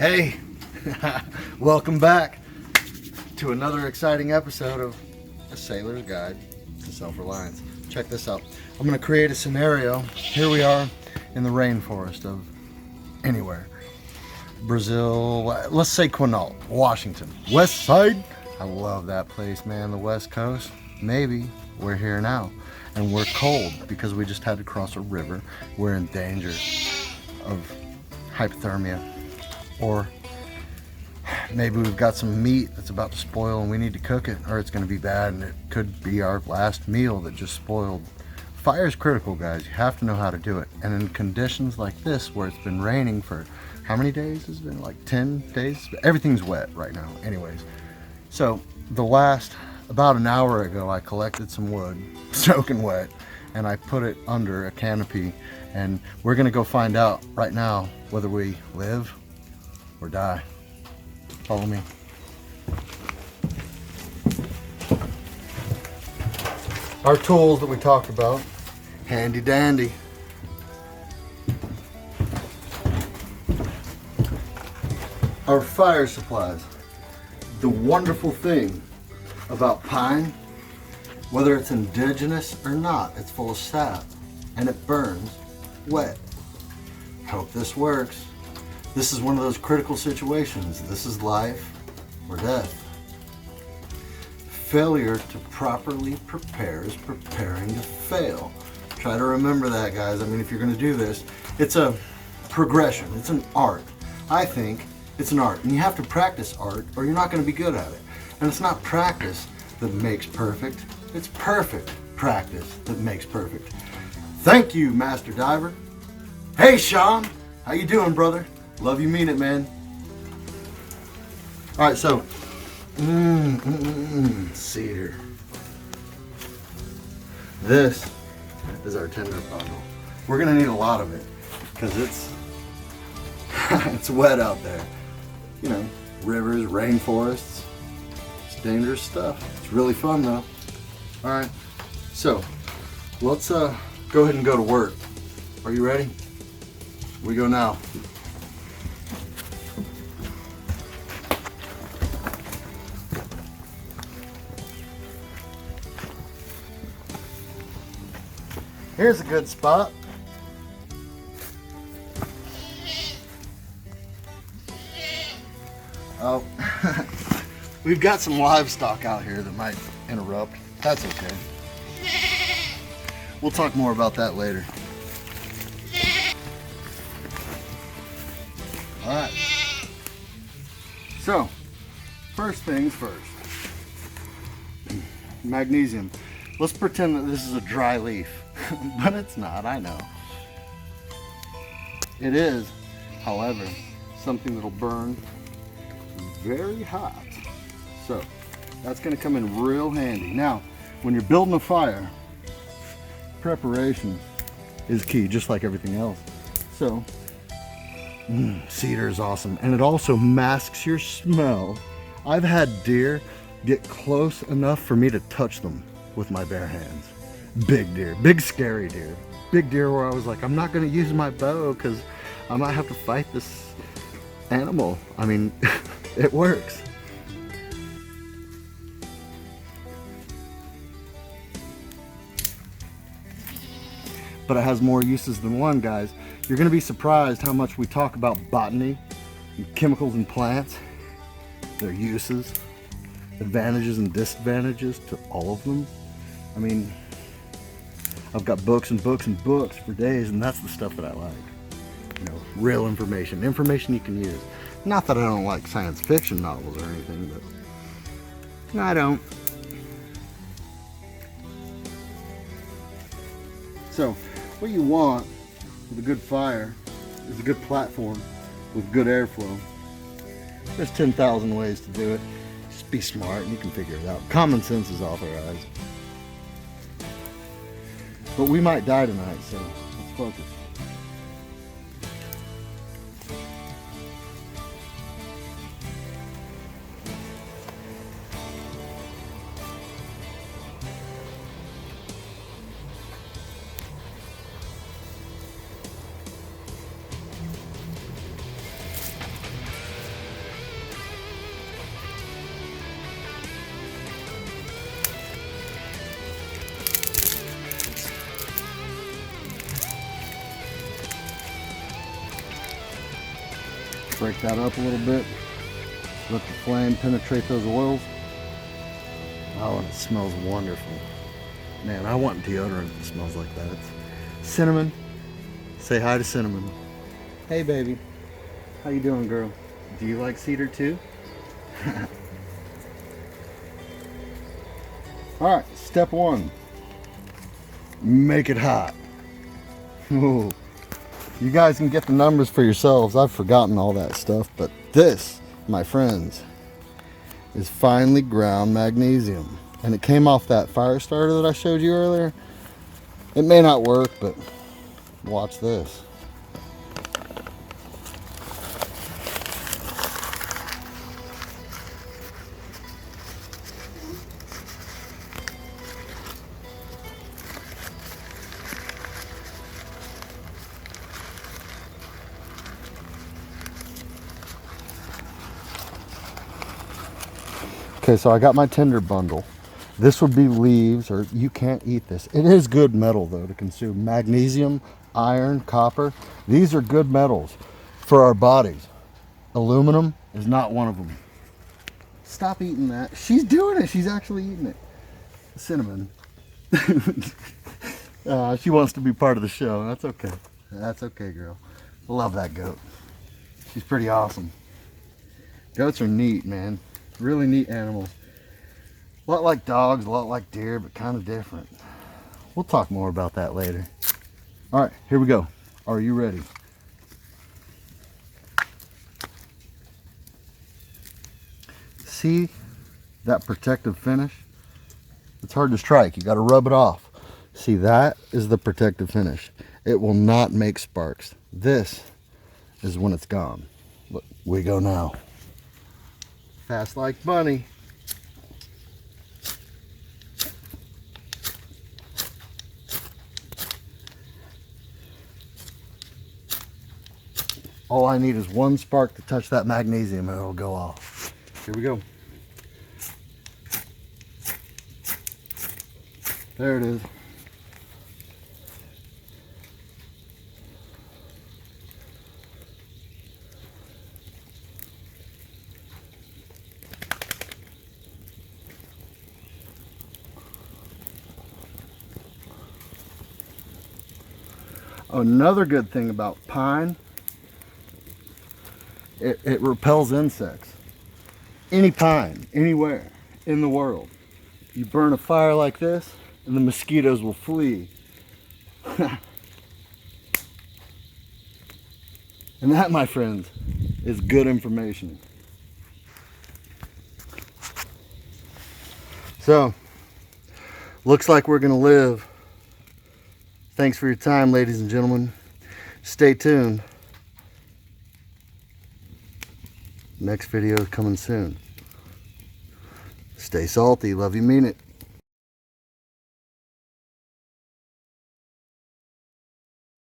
Hey, welcome back to another exciting episode of A Sailor's Guide to Self-Reliance. Check this out. I'm going to create a scenario. Here we are in the rainforest of anywhere. Brazil, let's say Quinault, Washington. West Side. I love that place, man. The West Coast. Maybe we're here now and we're cold because we just had to cross a river. We're in danger of hypothermia. Or maybe we've got some meat that's about to spoil and we need to cook it, or it's going to be bad and it could be our last meal that just spoiled. Fire is critical, guys. You have to know how to do it. And in conditions like this, where it's been raining for how many days? It's been like 10 days. Everything's wet right now anyways. So about an hour ago, I collected some wood, soaking wet, and I put it under a canopy. And we're going to go find out right now whether we live or die. Follow me. Our tools that we talked about, handy dandy. Our fire supplies. The wonderful thing about pine, whether it's indigenous or not, it's full of sap and it burns wet. Hope this works. This is one of those critical situations. This is life or death. Failure to properly prepare is preparing to fail. Try to remember that, guys. I mean, if you're going to do this, it's a progression. It's an art. I think it's an art. And you have to practice art or you're not going to be good at it. And it's not practice that makes perfect. It's perfect practice that makes perfect. Thank you, Master Diver. Hey, Sean. How you doing, brother? Love you, mean it, man. All right, so, cedar. This is our tinder bundle. We're gonna need a lot of it because it's it's wet out there. You know, rivers, rainforests. It's dangerous stuff. It's really fun though. All right, so let's go ahead and go to work. Are you ready? We go now. Here's a good spot. Oh, we've got some livestock out here that might interrupt. That's okay. We'll talk more about that later. All right. So, first things first. Magnesium. Let's pretend that this is a dry leaf. But it's not, I know. It is, however, something that'll burn very hot. So that's going to come in real handy. Now, when you're building a fire, preparation is key, just like everything else. So, cedar is awesome. And it also masks your smell. I've had deer get close enough for me to touch them with my bare hands. Big deer, big scary deer. Big deer where I was like, I'm not gonna use my bow because I might have to fight this animal. I mean, it works. But it has more uses than one, guys. You're gonna be surprised how much we talk about botany and chemicals in plants, their uses, advantages and disadvantages to all of them. I mean, I've got books and books and books for days, and that's the stuff that I like. You know, real information. Information you can use. Not that I don't like science fiction novels or anything, but I don't. So, what you want with a good fire is a good platform with good airflow. There's 10,000 ways to do it. Just be smart and you can figure it out. Common sense is authorized. But we might die tonight, so let's focus. Break that up a little bit. Let the flame penetrate those oils. Oh, and it smells wonderful. Man, I want deodorant that smells like that. It's cinnamon. Say hi to Cinnamon. Hey, baby. How you doing, girl? Do you like cedar too? All right, step one. Make it hot. Ooh. You guys can get the numbers for yourselves. I've forgotten all that stuff, but this, my friends, is finely ground magnesium. And it came off that fire starter that I showed you earlier. It may not work, but watch this. Okay, so I got my tinder bundle. This would be leaves, or you can't eat this. It is good metal though to consume. Magnesium, iron, copper. These are good metals for our bodies. Aluminum is not one of them. Stop eating that. She's doing it. She's actually eating it. Cinnamon. She wants to be part of the show. That's okay. That's okay, girl. Love that goat. She's pretty awesome. Goats are neat, man. Really neat animals. A lot like dogs, a lot like deer, but kind of different. We'll talk more about that later. All right, here we go. Are you ready? See that protective finish? It's hard to strike. You got to rub it off. See, that is the protective finish. It will not make sparks. This is when it's gone. Look, we go now. Fast like bunny. All I need is one spark to touch that magnesium and it'll go off. Here we go. There it is. Another good thing about pine, it repels insects. Any pine, anywhere in the world. You burn a fire like this and the mosquitoes will flee. And that, my friends, is good information. So, looks like we're gonna live. Thanks for your time, ladies and gentlemen. Stay tuned. Next video is coming soon. Stay salty. Love you, mean it.